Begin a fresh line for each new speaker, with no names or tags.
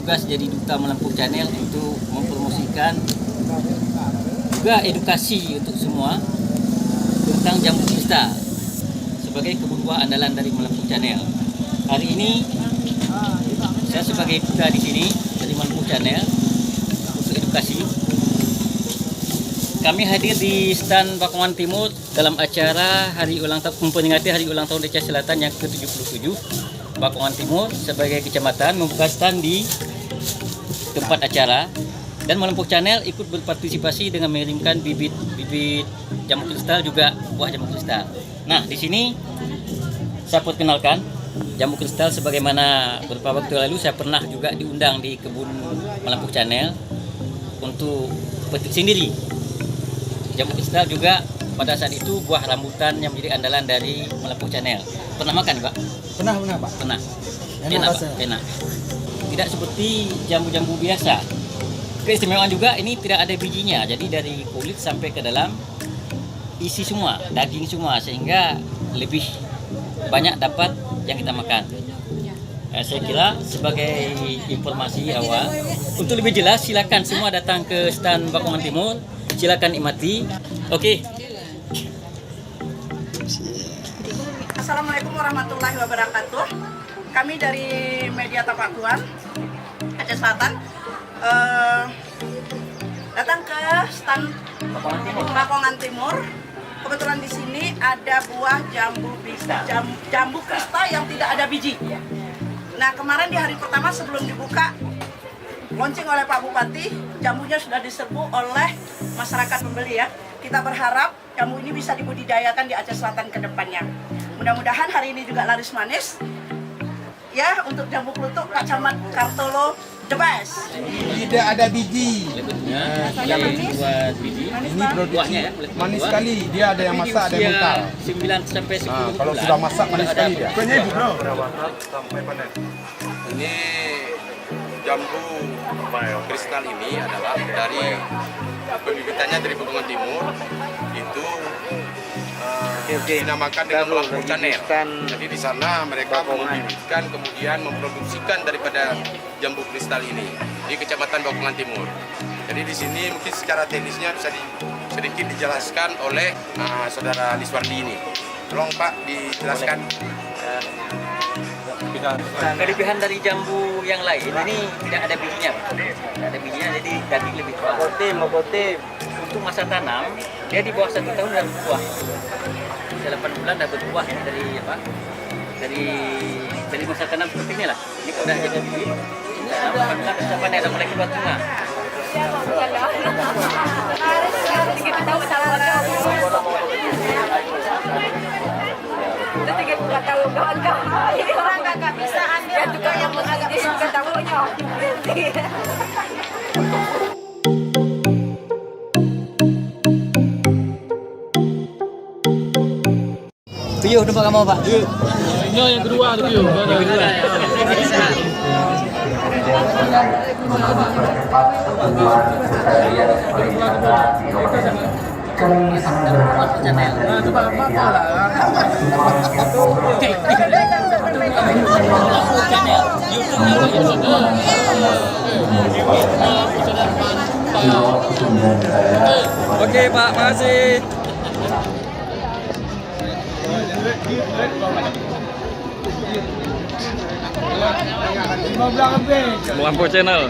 bertugas jadi duta Melempuh Channel untuk mempromosikan juga edukasi untuk semua tentang jambu kristal sebagai kebun buah andalan dari Melempuh Channel. Hari ini saya sebagai duta di sini dari Melempuh Channel untuk edukasi. Kami hadir di stand Bakongan Timur dalam acara hari ulang tahun memperingati hari ulang tahun Aceh Selatan yang ke-77. Bakongan Timur sebagai kecamatan membuka stand di tempat acara dan Melempuh Channel ikut berpartisipasi dengan mengirimkan bibit jambu kristal juga buah jambu kristal. Nah, di sini saya perkenalkan jambu kristal sebagaimana beberapa waktu lalu saya pernah juga diundang di kebun Melempuh Channel untuk petik sendiri. Jambu kristal juga pada saat itu buah rambutan yang menjadi andalan dari Melempuh Channel. Pernah makan, Pak?
Pernah Pak.
Pernah.
Enak,
Pak. Enak. Tidak seperti jambu-jambu biasa. Keistimewaan juga ini tidak ada bijinya. Jadi dari kulit sampai ke dalam isi semua, daging semua, sehingga lebih banyak dapat yang kita makan. Saya kira sebagai informasi awal, untuk lebih jelas silakan semua datang ke stand Bakongan Timur. Silakan nikmati. Oke.
Assalamualaikum warahmatullahi wabarakatuh. Kami dari Media Tapakuan Aceh Selatan datang ke stand Bakongan Timur. Kebetulan di sini ada buah jambu kristal yang tidak ada biji. Nah, kemarin di hari pertama sebelum dibuka launching oleh Pak Bupati, jambunya sudah diserbu oleh masyarakat pembeli ya. Kita berharap jambu ini bisa dibudidayakan di Aceh Selatan ke depannya. Mudah-mudahan hari ini juga laris manis. Ya, untuk jambu klutuk Pak Camat Kartolo the best.
Tidak ada biji.
Rasanya manis.
Buat biji.
Ini produksi
Buahnya ya,
manis sekali. Dia ada yang masak, ada yang mentah.
9 sampai 10
Kalau
bulan.
sudah masak manis sekali dia.
Ini jambu kristal ini adalah dari pembibitannya dari Bakongan Timur, itu dinamakan dengan Melempuh Channel. Jadi di sana mereka membibitkan kemudian memproduksikan daripada jambu kristal ini di Kecamatan Bakongan Timur. Jadi di sini mungkin secara teknisnya bisa sedikit dijelaskan oleh saudara Liswardi ini. Tolong Pak dijelaskan.
Kelebihan dari jambu yang lain ini tidak ada bijinya, Pak. Tidak ada bijinya, jadi daging lebih tebal. Untuk masa tanam dia di bawah 1 tahun dan berbuah. 8 bulan dapat buah ya, dari apa? Dari masa tanam seperti ini lah. Ini kalau udah jadi biji, sampai ada mulai keluar bunga.
Orang nggak bisa ambil juga yang agak bisa tahunya.
Tuyuh tempat kamu, Pak?
Ini yang kedua tu Yang kedua.
Oke, Pak, makasih.
Melempuh Channel.